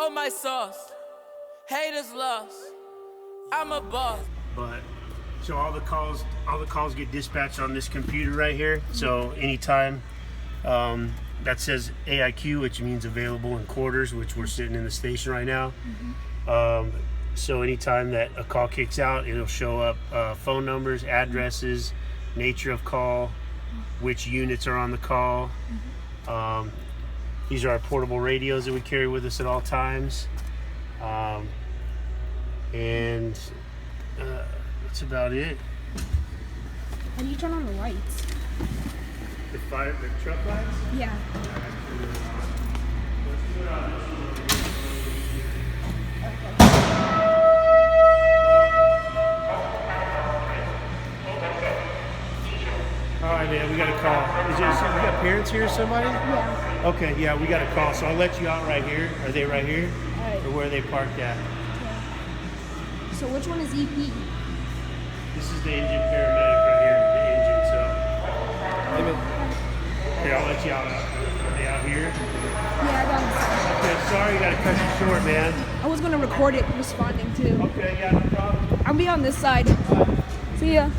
Hold my sauce. Haters lost. I'm a boss. But so all the calls get dispatched on this computer right here. So anytime that says AIQ, which means available in quarters, which we're sitting in the station right now. So anytime that a call kicks out, it'll show up phone numbers, addresses, nature of call, which units are on the call. These are our portable radios that we carry with us at all times. And that's about it. How do you turn on the lights? The truck lights? Yeah. All right, man, we got a call. We got parents here or somebody? Yeah. Okay, yeah, we got a call. So I'll let you out right here. Are they right here? All right. Or where are they parked at? Yeah. So which one is EP? This is the engine paramedic right here. The engine, so. Here, I'll let you out. Are they out here? Yeah, I got it. Okay, sorry, you gotta cut you short, man. I was gonna record it responding too. Okay, yeah, no problem. I'll be on this side. See ya.